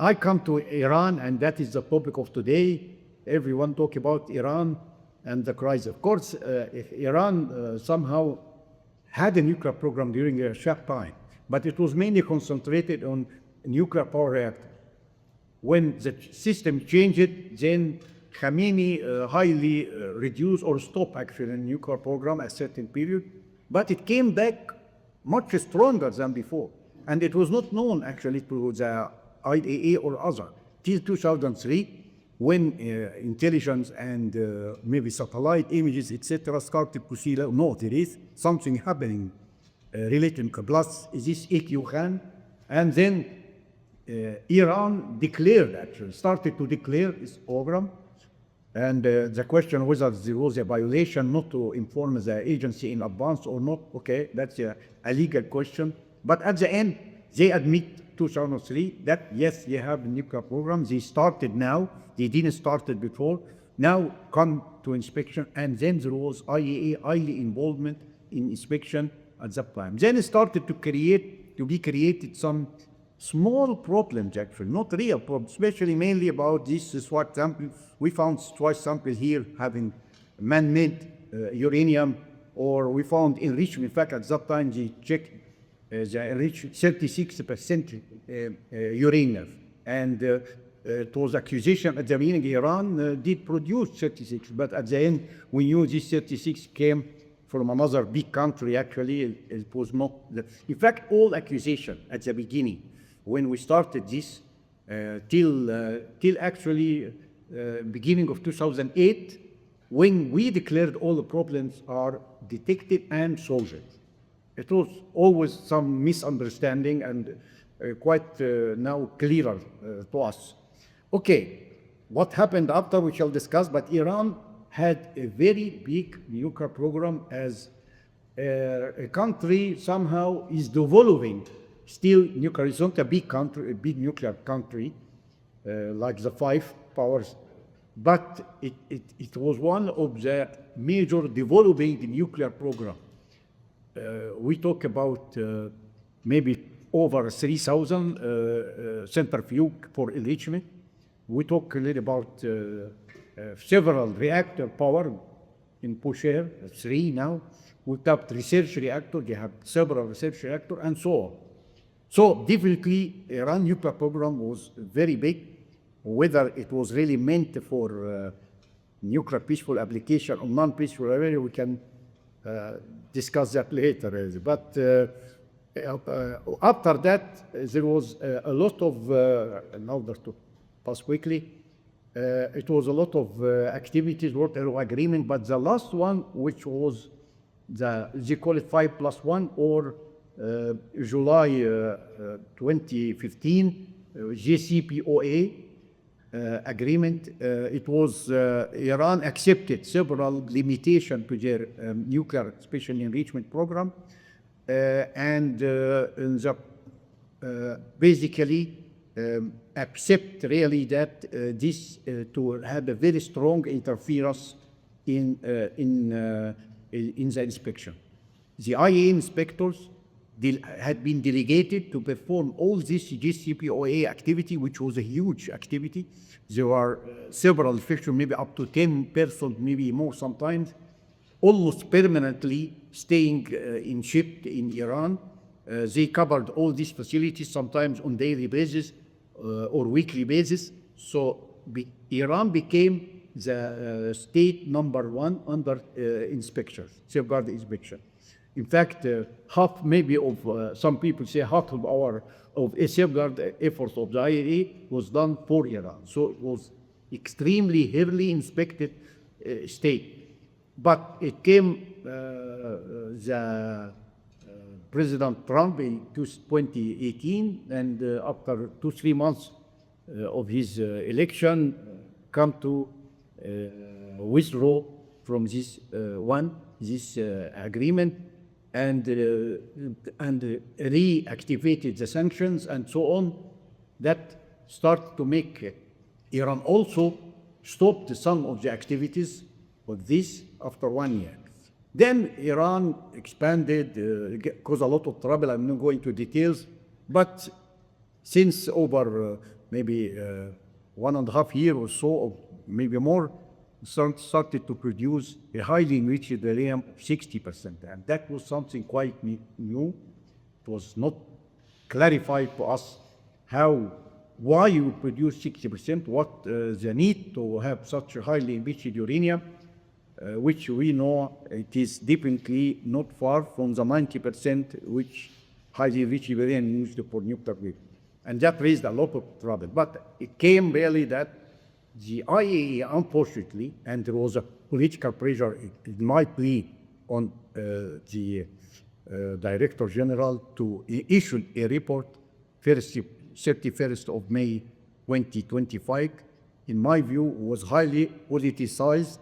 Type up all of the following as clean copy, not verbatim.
I come to Iran, and that is the topic of today. Everyone talk about Iran and the crisis. Of course, if Iran somehow had a nuclear program during a short time, but it was mainly concentrated on nuclear power reactor. When the system changed, then Khamenei highly reduced or stopped actually the nuclear program at a certain period, but it came back much stronger than before. And it was not known actually to the IAEA or other till 2003, when intelligence and maybe satellite images, etc., started to see, no, there is something happening related to plus this EQ, and then Iran declared, actually, started to declare its program. And the question whether there was a violation not to inform the agency in advance or not, okay, that's a legal question. But at the end, they admit 2003 that yes, they have a nuclear program. They started now. They didn't start it before. Now come to inspection, and then there was IAEA highly involvement in inspection at that time. Then it started to be created some small problems, actually, not real problems, especially mainly about this SWAT sample. We found SWAT sample here having man-made uranium, or we found enrichment. In fact, at that time, they checked the enriched 36% uranium. And it was accusation at the beginning Iran did produce 36, but at the end, we knew this 36 came from another big country, actually. It was not. In fact, all accusation at the beginning, when we started this, till actually beginning of 2008, when we declared all the problems are detected and solved. It was always some misunderstanding and quite now clearer to us. Okay, what happened after we shall discuss, but Iran had a very big nuclear program as a country somehow is developing still nuclear. It's not a big country, a big nuclear country like the five powers, but it was one of the major developing the nuclear program. We talk about maybe over 3,000 centrifuge for enrichment. We talk a little about several reactor power in Bushehr, 3 now. We have research reactor, they have several research reactor, and so on. So definitely, Iran nuclear program was very big. Whether it was really meant for nuclear peaceful application or non-peaceful, we can discuss that later. But after that, there was a lot of, in order to pass quickly, it was a lot of activities, water agreement, but the last one, which was they call it 5+1, or July 2015 JCPOA agreement. It was Iran accepted several limitations to their nuclear special enrichment program, and basically accept really that this to have a very strong interference in the inspection. The IAEA inspectors had been delegated to perform all this JCPOA activity, which was a huge activity. There were several officials, maybe up to 10 persons, maybe more sometimes, almost permanently staying in ship in Iran. They covered all these facilities, sometimes on daily basis or weekly basis. So Iran became the state #1 under inspection, safeguard inspection. In fact, half maybe of some people say half of a safeguard efforts of the IAEA was done for Iran. So it was extremely heavily inspected state. But it came the President Trump in 2018, and after 2-3 months of his election, come to withdraw from this agreement, and reactivated the sanctions and so on. That started to make Iran also stop some of the activities of this after 1 year. Then Iran expanded, caused a lot of trouble. I'm not going into details, but since over maybe 1.5 years or so, or maybe more, started to produce a highly enriched uranium of 60%. And that was something quite new. It was not clarified to us why you produce 60%, what the need to have such a highly enriched uranium, which we know it is definitely not far from the 90% which highly enriched uranium used for nuclear weapons. And that raised a lot of trouble. But it came really that the IAEA, unfortunately, and there was a political pressure, it might be on the Director General to issue a report 31st of May 2025, in my view, was highly politicized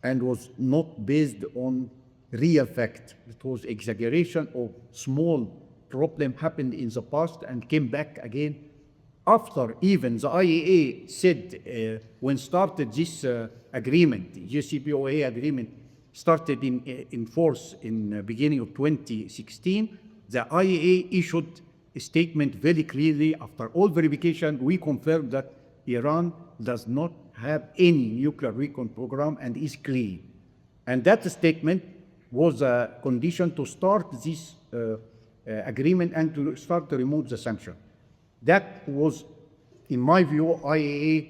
and was not based on real fact. It was exaggeration of small problem happened in the past and came back again after even the IAEA said when started this agreement, JCPOA agreement started in force in beginning of 2016, the IAEA issued a statement very clearly. After all verification, we confirmed that Iran does not have any nuclear weapon program and is clean. And that statement was a condition to start this agreement and to start to remove the sanction. That was, in my view, IAEA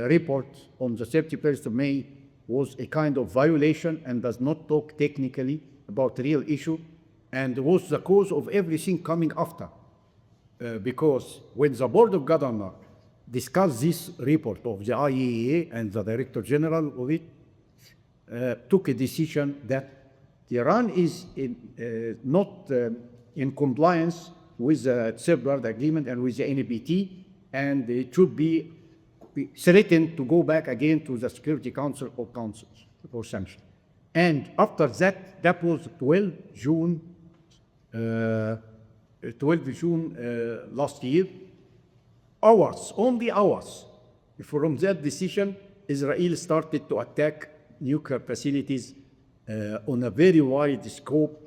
report on the 31st of May was a kind of violation and does not talk technically about the real issue, and was the cause of everything coming after. Because when the Board of Governors discussed this report of the IAEA and the Director General of it took a decision that Iran is not in compliance with the Safeguard Agreement and with the NPT, and it should be threatened to go back again to the Security Council or councils for sanction. And after that, that was 12 June last year. Only hours from that decision, Israel started to attack nuclear facilities on a very wide scope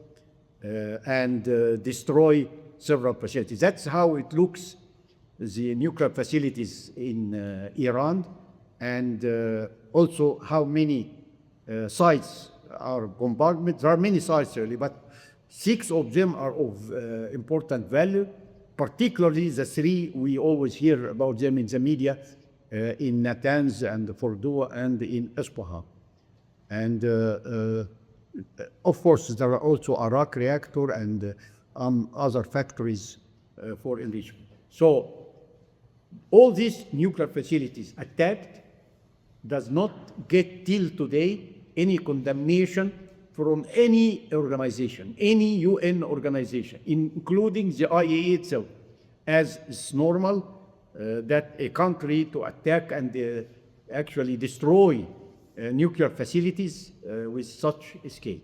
and destroy several facilities. That's how it looks, the nuclear facilities in Iran, and also how many sites are bombarded. There are many sites really, but 6 of them are of important value, particularly the 3 we always hear about them in the media, in Natanz and Fordow and in Isfahan. And of course, there are also Arak reactor and other factories for enrichment. So all these nuclear facilities attacked does not get till today any condemnation from any organization, any UN organization, including the IAEA itself, as it's normal that a country to attack and actually destroy nuclear facilities with such a scale.